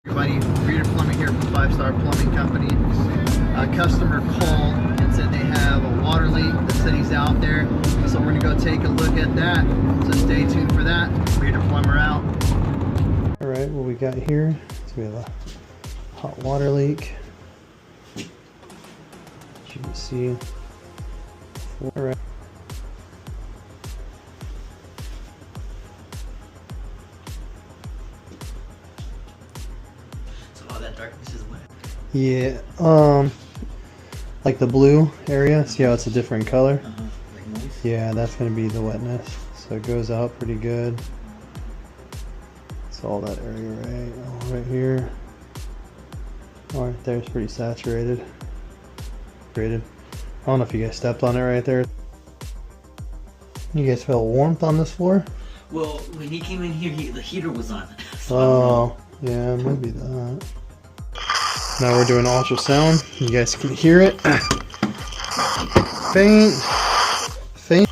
Everybody, Reroute Plumbing here from 5-Star Plumbing Company. A customer called and said they have a water leak. The city's out there, so we're gonna go take a look at that. So stay tuned for that. Reroute Plumber out. All right, what we got here? So we have a hot water leak. As you can see, all right. All that darkness is wet. Yeah, like the blue area, see how it's a different color? Like moist? Yeah, that's gonna be the wetness. So it goes out pretty good. It's all that area right here. All right there is pretty saturated. I don't know if you guys stepped on it right there. You guys feel warmth on this floor? Well, when he came in here, the heater was on. So Oh, yeah, maybe that. Now we're doing ultrasound. You guys can hear it. Faint. Faint.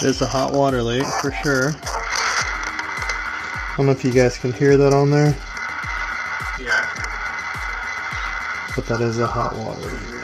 There's a hot water leak for sure. I don't know if you guys can hear that on there. yeah. But that is a hot water leak.